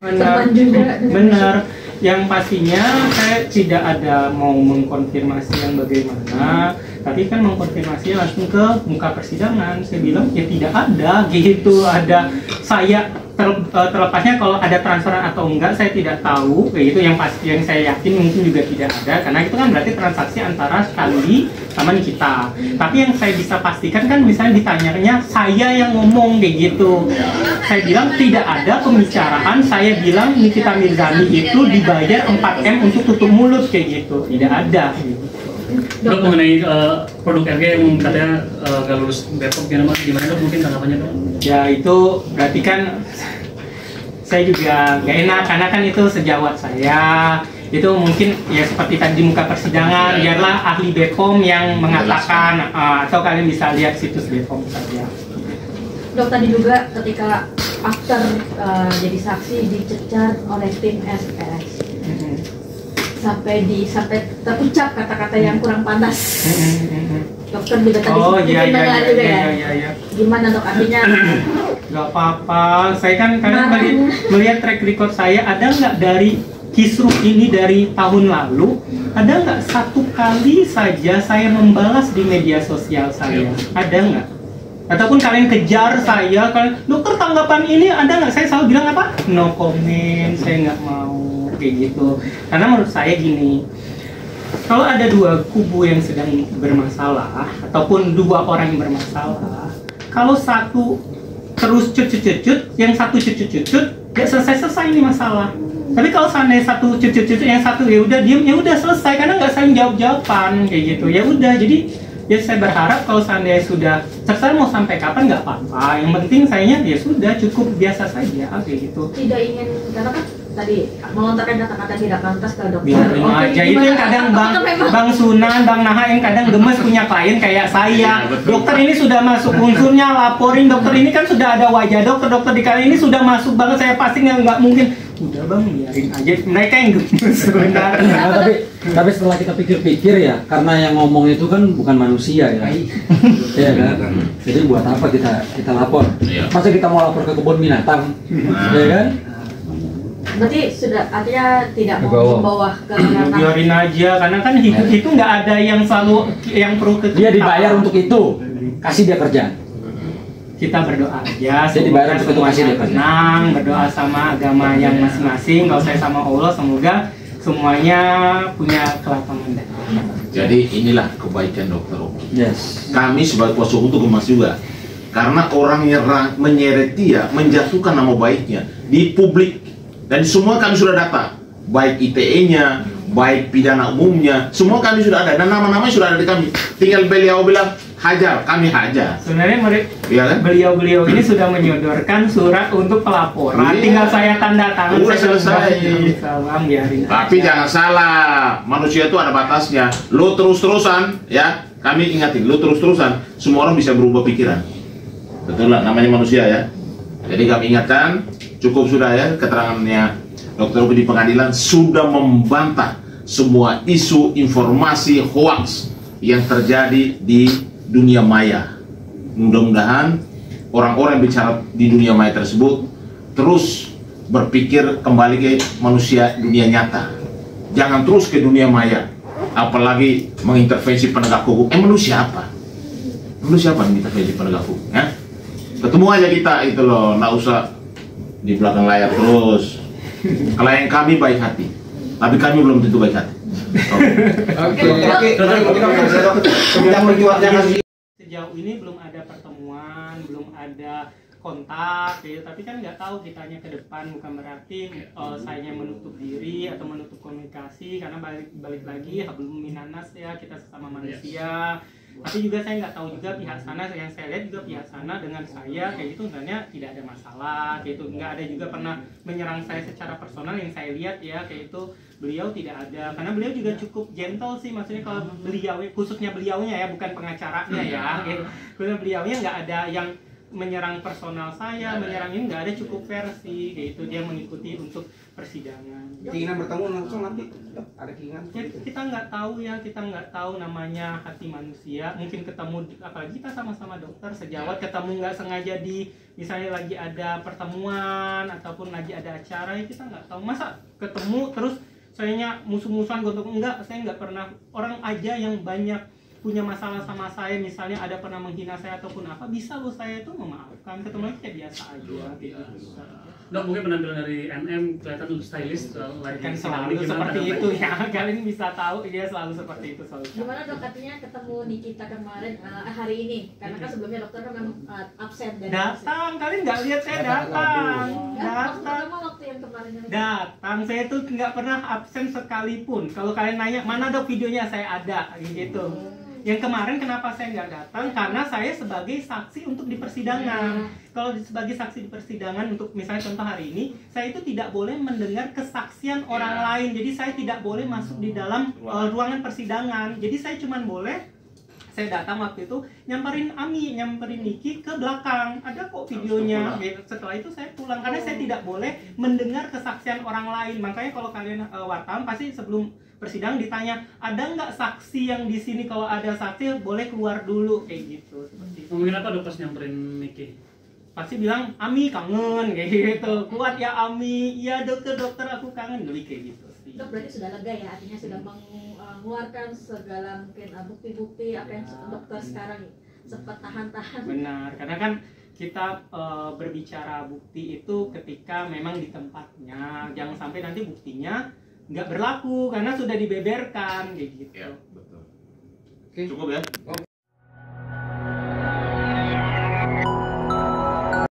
Benar, benar. Yang pastinya saya tidak ada mau mengkonfirmasi yang bagaimana, tapi kan mengkonfirmasi langsung ke muka persidangan. Saya bilang ya tidak ada gitu, ada saya terlepasnya kalau ada transferan atau enggak saya tidak tahu, kayak gitu. Yang pasti yang saya yakin mungkin juga tidak ada, karena itu kan berarti transaksi antara Stanley sama Nikita. Tapi yang saya bisa pastikan kan misalnya ditanyanya saya yang ngomong kayak gitu. Saya bilang tidak ada pembicaraan, saya bilang Nikita Mirzani itu dibayar 4M untuk tutup mulut kayak gitu. Tidak ada gitu. Dok, mengenai produk RG yang katanya gak lulus Bepom, gimana dok mungkin tanggapannya dok? Ya itu berarti kan saya juga gak enak, karena kan itu sejawat saya. Itu mungkin ya seperti tadi di muka persidangan, biarlah ahli Bepom yang mengatakan, atau kalian bisa lihat situs Bepom saja. Dok, tadi juga ketika after jadi saksi dicecar oleh tim SS, sampai terucap kata-kata yang kurang pantas. Dokter juga tadi gimana dok, artinya? Gak apa-apa, saya kan kalian melihat track record saya, ada nggak dari kisruh ini dari tahun lalu, ada nggak satu kali saja saya membalas di media sosial saya? Ada nggak? Ataupun kalian kejar saya, kalian, dokter tanggapan ini ada nggak? Saya selalu bilang apa? No comment, saya nggak mau kayak gitu. Karena menurut saya gini, kalau ada dua kubu yang sedang bermasalah, ataupun dua orang yang bermasalah, kalau satu terus cut, yang satu cut, gak selesai ini masalah. Tapi kalau seandainya satu cut, yang satu ya udah diem, ya udah selesai, karena nggak saling jawab-jawaban kayak gitu. Ya udah, jadi ya saya berharap kalau seandainya sudah terserah mau sampai kapan nggak apa-apa. Yang penting sayanya ya sudah cukup biasa saja kayak gitu. Tidak ingin, karena kan tadi melontarkan kata-kata tidak pantas ke dokter. Biarin aja, itu yang kadang Bang Sunan, Bang Naha yang kadang gemes punya klien kayak saya. Dokter ini sudah masuk unsurnya, laporin dokter ini kan sudah ada wajah dokter di kali ini sudah masuk banget, saya pasti nggak mungkin. Udah bang, biarin aja, mereka yang gemes sebenarnya. Nah, tapi setelah kita pikir-pikir ya, karena yang ngomong itu kan bukan manusia ya. Iya kan? Jadi buat apa kita lapor? Masa kita mau lapor ke kebun binatang? Iya kan? Berarti sudah, artinya tidak mau membawa ke ranah. Biarin aja, karena kan hidup itu nggak ada yang selalu yang perlu ke dia dibayar untuk itu, kasih dia kerja. Kita berdoa aja, jadi dibayar untuk itu, kasih dia kerja. Tenang, berdoa sama agama yang masing-masing. Kalau saya sama Allah, semoga semuanya punya kelapangan. Jadi inilah kebaikan dokter Oki. Yes. Kami sebagai kuasa hukum gemas juga, karena orang yang menyeret dia, menjatuhkan nama baiknya di publik. Dan semua kami sudah data, baik ITE-nya, baik pidana umumnya, semua kami sudah ada, dan nama-namanya sudah ada di kami. Tinggal beliau bilang hajar, kami hajar. Sebenarnya ya kan? beliau ini sudah menyodorkan surat untuk pelaporan, tinggal saya tanda tangan. Udah selesai. Tapi jangan salah, manusia itu ada batasnya. Lo terus-terusan, ya, kami ingatin, lo terus-terusan, semua orang bisa berubah pikiran. Betul lah, namanya manusia ya. Jadi kami ingatkan, cukup sudah ya keterangannya Dr. Oki di pengadilan sudah membantah semua isu informasi hoax yang terjadi di dunia maya. Mudah-mudahan orang-orang yang bicara di dunia maya tersebut terus berpikir kembali ke manusia dunia nyata. Jangan terus ke dunia maya, apalagi mengintervensi penegak hukum. Manusia apa? Manusia apa yang intervensi penegak hukum? Ya? Ketemu aja kita itu loh, nggak usah di belakang layar terus. Klien kami baik hati, tapi kami belum tentu baik hati. Sejauh ini belum ada pertemuan, belum ada kontak, ya. Tapi kan nggak tahu kitanya ke depan, bukan berarti saya menutup diri atau menutup komunikasi, karena balik lagi hablum minanas ya, kita sesama manusia. Tapi juga saya nggak tahu juga pihak sana, yang saya lihat juga pihak sana dengan saya kayak gitu sebenarnya tidak ada masalah kayak itu, nggak ada juga pernah menyerang saya secara personal yang saya lihat ya kayak itu. Beliau tidak ada, karena beliau juga cukup gentle sih, maksudnya kalau beliau, khususnya beliaunya ya, bukan pengacaranya ya gitu. Karena beliaunya nggak ada yang menyerang personal saya, menyerang ini nggak ada, cukup versi kayak itu, dia mengikuti untuk persidangan. Keinginan bertemu langsung nanti ada keinginan. Ya, kita nggak tahu ya, kita nggak tahu namanya hati manusia. Mungkin ketemu, apalagi kita sama-sama dokter sejawat, ketemu nggak sengaja di misalnya lagi ada pertemuan ataupun lagi ada acara, ya kita nggak tahu. Masa ketemu terus sayanya musuh-musuhan gontok, enggak, saya nggak pernah. Orang aja yang banyak punya masalah sama saya, misalnya ada pernah menghina saya ataupun apa, bisa loh saya itu memaafkan, ketemu lagi kayak biasa aja gitu. Dok, mungkin penampilan dari NM kelihatan lebih stylish, Kan selalu seperti itu ya, kalian bisa tahu dia selalu seperti itu selalu. Gimana dok, katanya ketemu Nikita kemarin hari ini, karena kan sebelumnya dokter kan memang absen dari datang, kalian nggak lihat saya datang, datang. Waktu yang kemarin Datang, saya tuh nggak pernah absen sekalipun. Kalau kalian nanya mana dok videonya, saya ada gitu. Yang kemarin kenapa saya nggak datang? Karena saya sebagai saksi untuk di persidangan. Kalau sebagai saksi di persidangan untuk misalnya contoh hari ini, saya itu tidak boleh mendengar kesaksian orang lain. Jadi saya tidak boleh masuk di dalam ruangan persidangan. Jadi saya cuma boleh, saya datang waktu itu nyamperin Ami, nyamperin Niki ke belakang. Ada kok videonya. Setelah itu saya pulang karena saya tidak boleh mendengar kesaksian orang lain. Makanya kalau kalian wartawan pasti sebelum persidangan ditanya, ada nggak saksi yang di sini? Kalau ada saksi boleh keluar dulu kayak gitu. Seperti itu. Ngomongin apa dok pas nyamperin Niki? Pasti bilang Ami kangen kayak gitu. Kuat ya Ami. Iya dokter aku kangen, lebih kayak gitu sih. Dok, berarti sudah lega ya, artinya sudah mengeluarkan segala mungkin bukti-bukti apa yang dokter sekarang sempat tahan-tahan. Benar, karena kan kita berbicara bukti itu ketika memang di tempatnya, jangan sampai nanti buktinya nggak berlaku karena sudah dibeberkan kayak gitu. Ya, betul. Oke. Cukup ya.